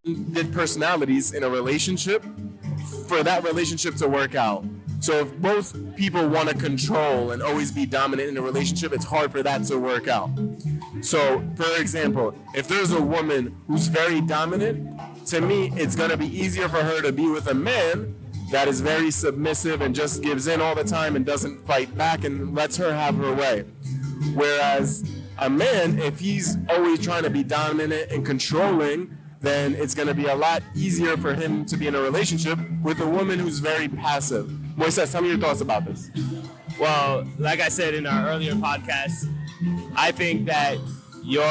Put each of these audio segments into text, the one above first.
dominant personalities in a relationship for that relationship to work out. So if both people want to control and always be dominant in a relationship, it's hard for that to work out. So, for example, if there's a woman who's very dominant, to me, it's going to be easier for her to be with a man that is very submissive and just gives in all the time and doesn't fight back and lets her have her way. Whereas a man, if he's always trying to be dominant and controlling, then it's going to be a lot easier for him to be in a relationship with a woman who's very passive. Moises, tell me your thoughts about this. Well, like I said in our earlier podcast, I think that your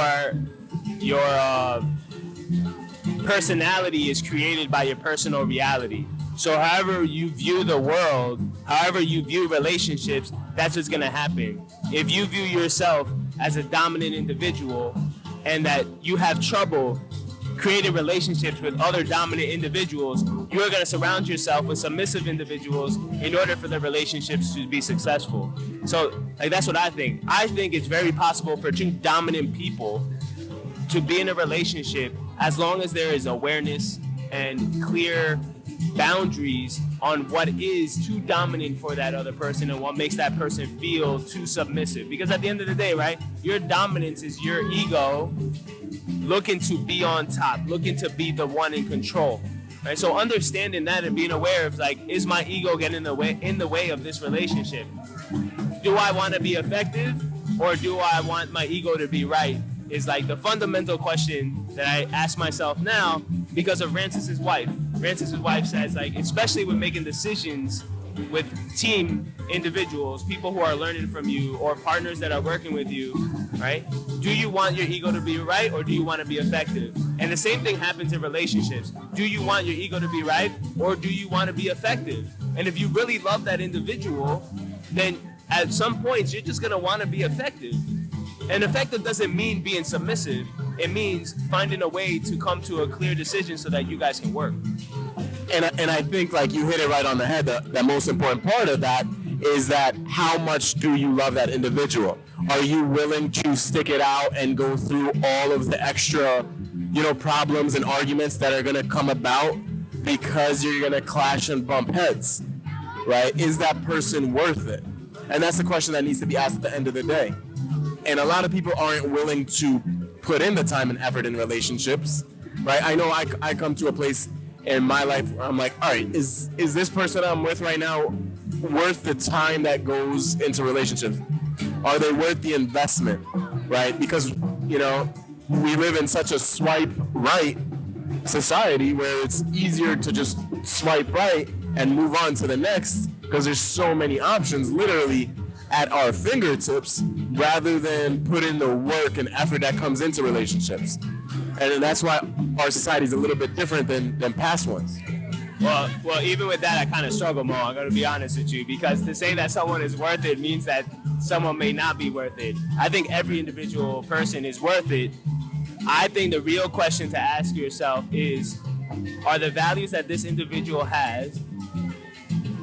personality is created by your personal reality. So however you view the world, however you view relationships, that's what's going to happen. If you view yourself as a dominant individual and that you have trouble creating relationships with other dominant individuals, you're going to surround yourself with submissive individuals in order for the relationships to be successful. So that's what I think. I think it's very possible for two dominant people to be in a relationship as long as there is awareness and clear boundaries on what is too dominant for that other person and what makes that person feel too submissive. Because at the end of the day, right, your dominance is your ego looking to be on top, looking to be the one in control. Right? So understanding that and being aware of, like, is my ego getting in the way of this relationship? Do I want to be effective, or do I want my ego to be right? Is like the fundamental question that I ask myself now because of Rancis's wife. Rancis's wife says, like, especially with making decisions with team individuals, people who are learning from you or partners that are working with you, right? Do you want your ego to be right, or do you want to be effective? And the same thing happens in relationships. Do you want your ego to be right, or do you want to be effective? And if you really love that individual, then at some points you're just going to want to be effective. And effective doesn't mean being submissive. It means finding a way to come to a clear decision so that you guys can work. And I think, like, you hit it right on the head. The most important part of that is that how much do you love that individual? Are you willing to stick it out and go through all of the extra, problems and arguments that are going to come about because you're going to clash and bump heads, right? Is that person worth it? And that's the question that needs to be asked at the end of the day. And a lot of people aren't willing to put in the time and effort in relationships, right? I know I come to a place in my life where I'm like, all right, is this person I'm with right now worth the time that goes into relationships? Are they worth the investment, right? Because, we live in such a swipe right society where it's easier to just swipe right and move on to the next because there's so many options literally at our fingertips rather than put in the work and effort that comes into relationships. And that's why our society is a little bit different than past ones. Well, even with that, I kind of struggle more. I'm going to be honest with you, because to say that someone is worth it means that someone may not be worth it. I think every individual person is worth it. I think the real question to ask yourself is, are the values that this individual has,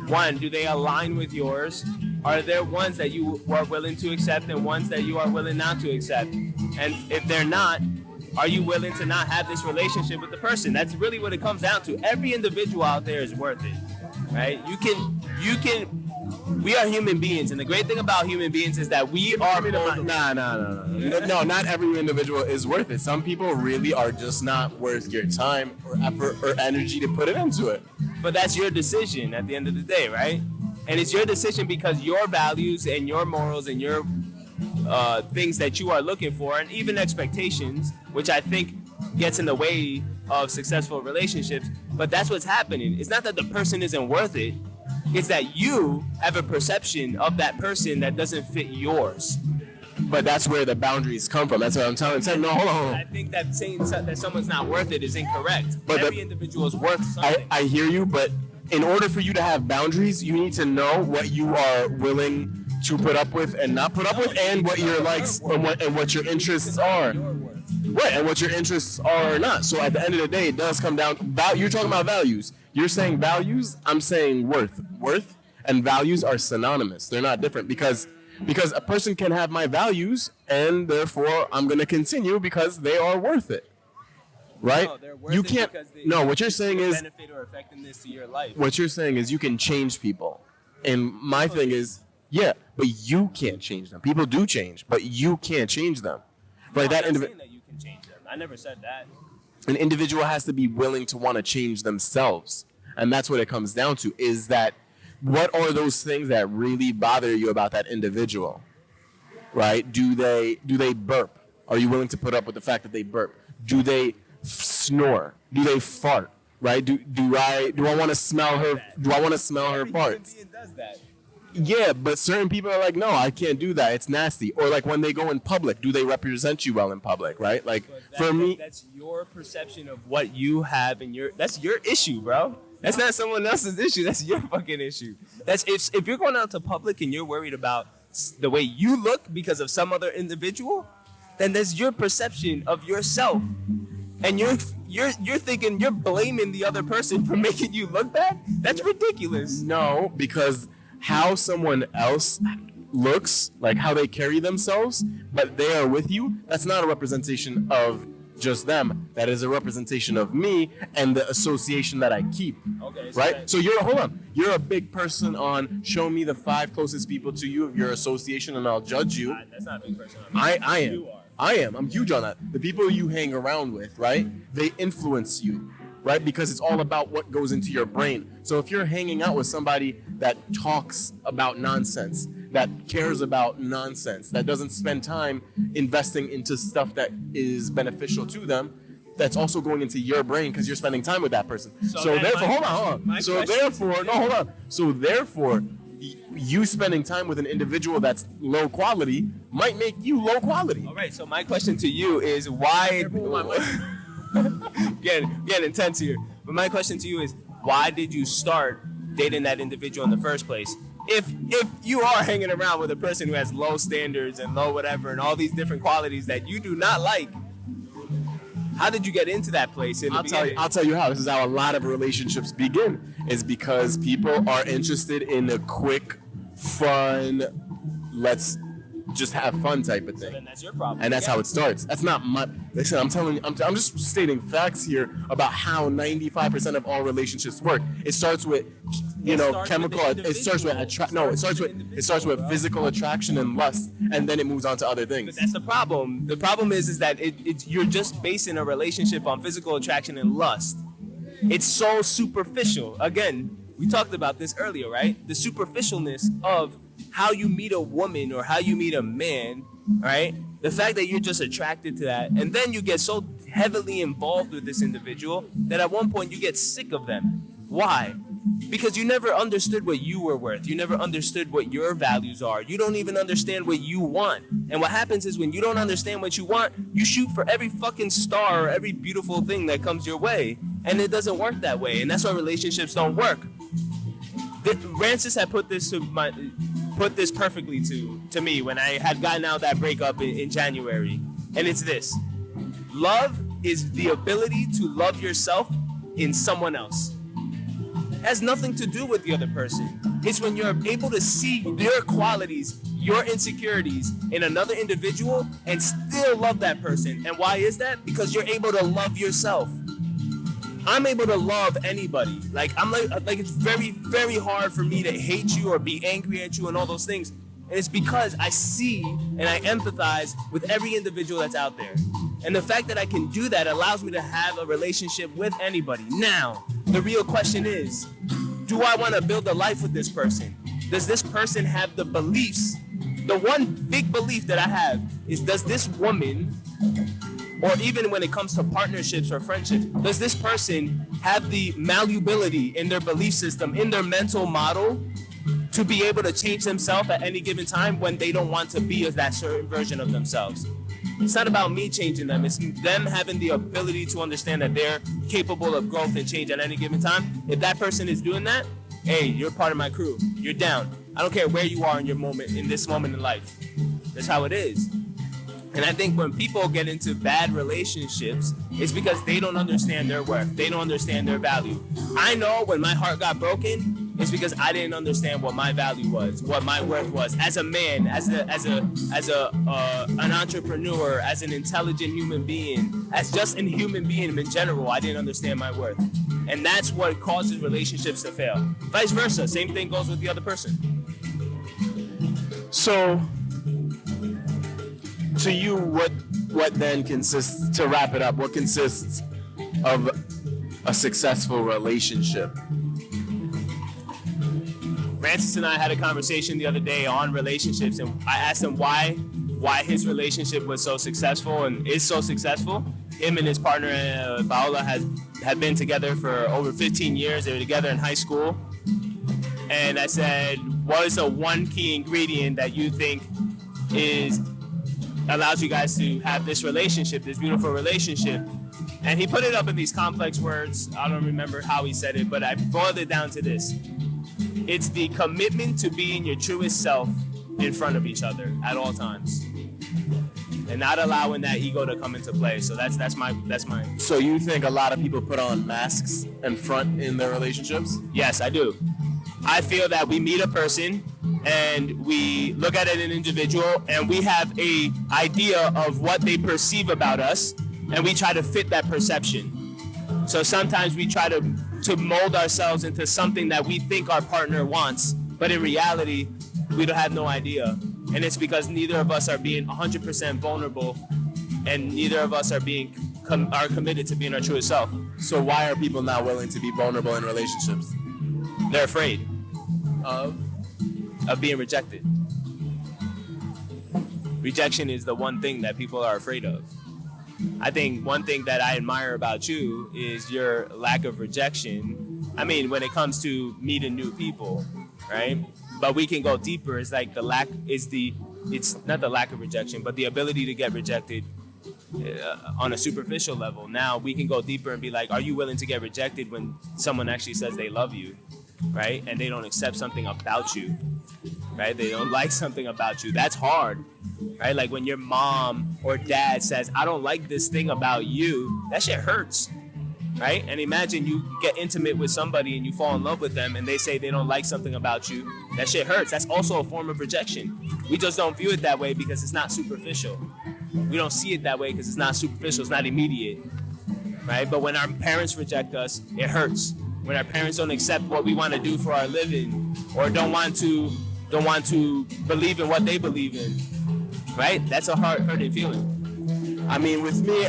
one, do they align with yours? Are there ones that you are willing to accept and ones that you are willing not to accept? And if they're not, are you willing to not have this relationship with the person? That's really what it comes down to. Every individual out there is worth it, right? We are human beings, and the great thing about human beings is that we are... No, not every individual is worth it. Some people really are just not worth your time or effort or energy to put it into it. But that's your decision at the end of the day, right? And it's your decision because your values and your morals and your things that you are looking for, and even expectations, which I think gets in the way of successful relationships. But that's what's happening. It's not that the person isn't worth it. It's that you have a perception of that person that doesn't fit yours. But that's where the boundaries come from. That's what I'm telling you. No, hold on. I think that saying that someone's not worth it is incorrect. But every individual is worth something. I hear you, but in order for you to have boundaries, you need to know what you are willing to put up with and not put up with, and what your likes and what your interests are. Right, and what your interests are or not. So at the end of the day, it does come down. You're talking about values. You're saying values. I'm saying worth. Worth and values are synonymous. They're not different because a person can have my values, and therefore I'm going to continue because they are worth it. right? No, they're worth You it can't. because they No, what you're saying is benefit or effectiveness to your life. what you're saying is you can change people, and my thing is, yeah, but you can't change them. People do change, but you can't change them. Right? No, That I'm not individual. saying that you can change them. I never said that. An individual has to be willing to want to change themselves, and that's what it comes down to. Is that what are those things that really bother you about that individual? Right? Do they burp? Are you willing to put up with the fact that they burp? Do they snore? Do they fart? Right? Do I want to smell her? Do I want to smell her Every human parts? being does that. Yeah, but certain people are like, no, I can't do that. It's nasty. Or like when they go in public, do they represent you well in public? Right? Like for me, that's your perception of what you have, and that's your issue, bro. That's not someone else's issue. That's your fucking issue. That's if you're going out to public and you're worried about the way you look because of some other individual, then that's your perception of yourself, and you're thinking you're blaming the other person for making you look bad. That's ridiculous. no, because how someone else looks, like how they carry themselves, but they are with you, that's not a representation of just them. That is a representation of me and the association that I keep. Okay, so Right? So you're a big person on show me the 5 closest people to you of your association and I'll judge you. That's not a big person. I am. You are. I am. I'm huge on that. The people you hang around with, right? They influence you, right? Because it's all about what goes into your brain. So if you're hanging out with somebody that talks about nonsense, that cares about nonsense, that doesn't spend time investing into stuff that is beneficial to them, that's also going into your brain because you're spending time with that person. So then therefore, my- hold on. my So question therefore, to no, hold on. So therefore, you spending time with an individual that's low quality might make you low quality. All right, so my question to you is why? Getting intense here. But my question to you is why did you start dating that individual in the first place? If you are hanging around with a person who has low standards and low whatever and all these different qualities that you do not like, how did you get into that place in the beginning? I'll tell you how. This is how a lot of relationships begin. Is because people are interested in a quick, fun, let's just have fun type of thing. Then that's your problem. And that's how it starts. That's not my. Listen, I'm telling you. I'm just stating facts here about how 95% of all relationships work. It starts with, chemical. It starts with It starts with physical attraction and lust, and then it moves on to other But things. that's the problem. The problem is that you're just basing a relationship on physical attraction and lust. It's so superficial. Again, we talked about this earlier, right? The superficialness of how you meet a woman or how you meet a man, right? The fact that you're just attracted to that, and then you get so heavily involved with this individual that at one point you get sick of them. Why? Because you never understood what you were worth. You never understood what your values are. You don't even understand what you want. And what happens is when you don't understand what you want, you shoot for every fucking star or every beautiful thing that comes your way. And it doesn't work that way. And that's why relationships don't work. Rancis had put this perfectly to me when I had gotten out that breakup in January. And it's this. Love is the ability to love yourself in someone else. It has nothing to do with the other person. It's when you're able to see your qualities, your insecurities in another individual and still love that person. And why is that? Because you're able to love yourself. I'm able to love anybody. Like it's very, very hard for me to hate you or be angry at you and all those things. And it's because I see and I empathize with every individual that's out there. And the fact that I can do that allows me to have a relationship with anybody. Now, the real question is, do I want to build a life with this person? Does this person have the beliefs? The one big belief that I have is, does this woman, or even when it comes to partnerships or friendships, does this person have the malleability in their belief system, in their mental model, to be able to change themselves at any given time when they don't want to be as that certain version of themselves? It's not about me changing them. It's them having the ability to understand that they're capable of growth and change at any given time. If that person is doing that, hey, you're part of my crew. You're down. I don't care where you are in your moment, in this moment in life. That's how it is. And I think when people get into bad relationships, it's because they don't understand their worth. They don't understand their value. I know when my heart got broken, It's because I didn't understand what my value was, what my worth was as a man, as an entrepreneur, as an intelligent human being, as just a human being in general. I didn't understand my worth, and that's what causes relationships to fail. Vice versa, same thing goes with the other person. So, to you, what then consists, to wrap it up, what consists of a successful relationship? Francis and I had a conversation the other day on relationships, and I asked him why his relationship was so successful and is so successful. Him and his partner Paola had been together for over 15 years. They were together in high school. And I said, what is the one key ingredient that you think allows you guys to have this relationship, this beautiful relationship? And he put it up in these complex words. I don't remember how he said it, but I boiled it down to this. It's the commitment to being your truest self in front of each other at all times, and not allowing that ego to come into play. So that's my. So you think a lot of people put on masks and front in their relationships? Yes, I do. I feel that we meet a person and we look at an individual and we have a idea of what they perceive about us, and we try to fit that perception. So sometimes we try to mold ourselves into something that we think our partner wants, but in reality, we don't have no idea. And it's because neither of us are being 100% vulnerable, and neither of us are committed to being our truest self. So why are people not willing to be vulnerable in relationships? They're afraid Of being rejected. Rejection is the one thing that people are afraid of. I think one thing that I admire about you is your lack of rejection. I mean, when it comes to meeting new people, right? But we can go deeper. It's like it's not the lack of rejection, but the ability to get rejected on a superficial level. Now we can go deeper and be like, are you willing to get rejected when someone actually says they love you, right? And they don't accept something about you, right? They don't like something about you. That's hard, right? Like when your mom or dad says, I don't like this thing about you, that shit hurts, right? And imagine you get intimate with somebody and you fall in love with them and they say they don't like something about you. That shit hurts. That's also a form of rejection. We just don't view it that way because it's not superficial. We don't see it that way because it's not superficial. It's not immediate, right? But when our parents reject us, it hurts. When our parents don't accept what we want to do for our living, or don't want to believe in what they believe in, right? That's a hurting feeling. I mean, with me,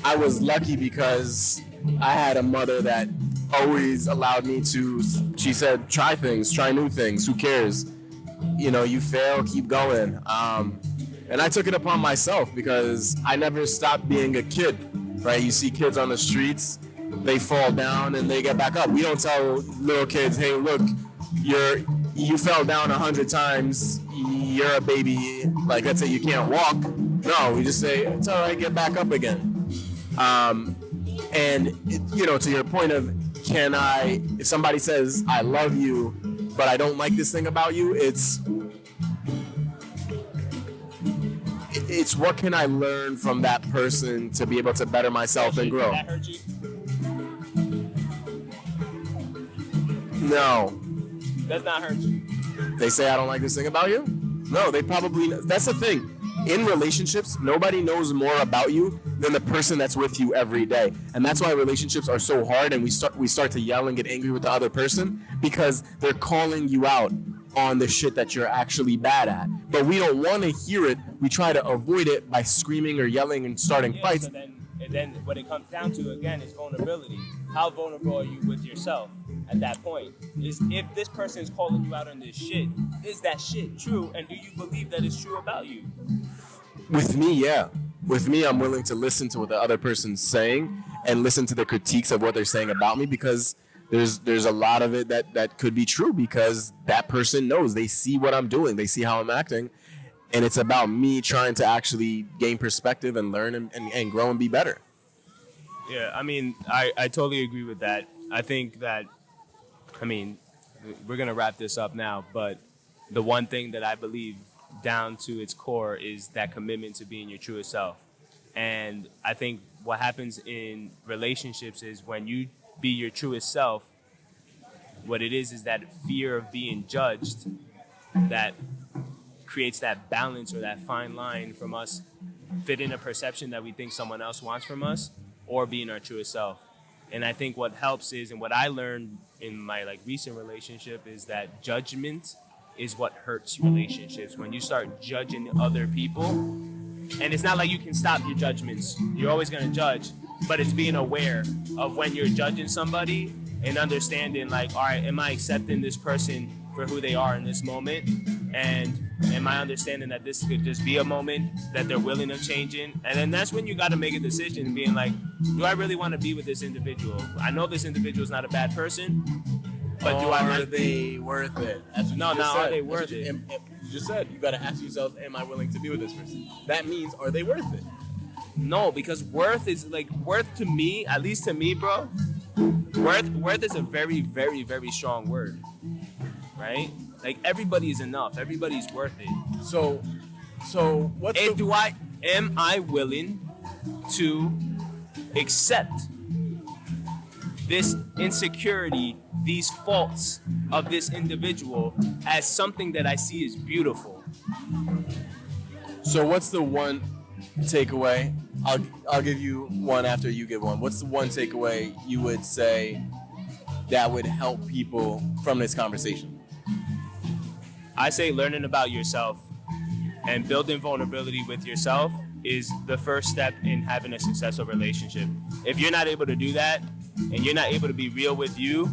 I was lucky because I had a mother that always allowed me to, she said, try things, try new things, who cares? You know, you fail, keep going. And I took it upon myself because I never stopped being a kid, right? You see kids on the streets, they fall down and they get back up. We don't tell little kids, hey, look, you fell down 100 times, you're a baby, like let's say you can't walk. No, we just say, it's all right, get back up again. And, you know, to your point of, if somebody says, I love you, but I don't like this thing about you, it's what can I learn from that person to be able to better myself and grow? Did that hurt you? No. Does not hurt you. They say I don't like this thing about you? No, they probably, that's the thing. In relationships, nobody knows more about you than the person that's with you every day. And that's why relationships are so hard, and we start to yell and get angry with the other person because they're calling you out on the shit that you're actually bad at. But we don't want to hear it. We try to avoid it by screaming or yelling and starting fights. So then what it comes down to, again, is vulnerability. How vulnerable are you with yourself at that point? Is if this person is calling you out on this shit, is that shit true? And do you believe that it's true about you? With me, yeah. With me, I'm willing to listen to what the other person's saying and listen to the critiques of what they're saying about me, because there's a lot of it that could be true, because that person knows. They see what I'm doing. They see how I'm acting. And it's about me trying to actually gain perspective and learn and grow and be better. Yeah, I mean, I totally agree with that. I think that, I mean, we're going to wrap this up now, but the one thing that I believe down to its core is that commitment to being your truest self. And I think what happens in relationships is when you be your truest self, What it is that fear of being judged that creates that balance or that fine line from us fitting a perception that we think someone else wants from us or being our truest self. And I think what helps is, and what I learned in my like recent relationship is that judgment is what hurts relationships. When you start judging other people, and it's not like you can stop your judgments. You're always going to judge, but it's being aware of when you're judging somebody and understanding like, all right, am I accepting this person for who they are in this moment? And am I understanding that this could just be a moment that they're willing to changing? And then that's when you got to make a decision, being like, do I really want to be with this individual? I know this individual is not a bad person, but do I Are want they worth it? That's what No, you just no, said. are they That's worth what you- it? You just said you got to ask yourself, am I willing to be with this person? That means, are they worth it? No, because worth is like worth to me, at least to me, bro. Worth is a very, very, very strong word, right? Like everybody is enough. Everybody's worth it. So what's And the, am I willing to accept this insecurity, these faults of this individual as something that I see as beautiful? so what's the one takeaway? I'll give you one after you give one. What's the one takeaway you would say that would help people from this conversation? I say learning about yourself and building vulnerability with yourself is the first step in having a successful relationship. If you're not able to do that and you're not able to be real with you,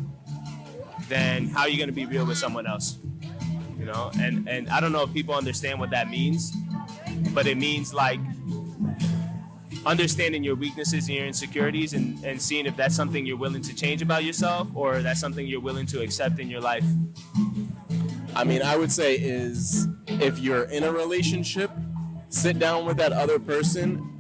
then how are you going to be real with someone else? You know, and I don't know if people understand what that means, but it means like understanding your weaknesses and your insecurities and seeing if that's something you're willing to change about yourself or that's something you're willing to accept in your life. I mean, I would say is if you're in a relationship, sit down with that other person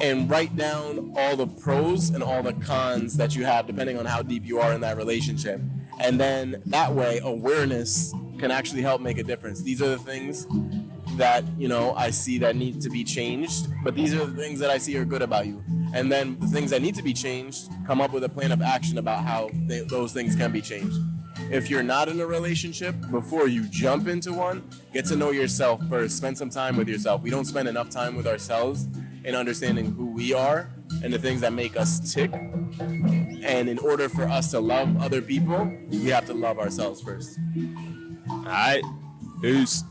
and write down all the pros and all the cons that you have, depending on how deep you are in that relationship. And then that way, awareness can actually help make a difference. These are the things that, you know, I see that need to be changed, but these are the things that I see are good about you. And then the things that need to be changed, come up with a plan of action about how those things can be changed. If you're not in a relationship, before you jump into one, get to know yourself first. Spend some time with yourself. We don't spend enough time with ourselves in understanding who we are and the things that make us tick. And in order for us to love other people, we have to love ourselves first. All right. Peace.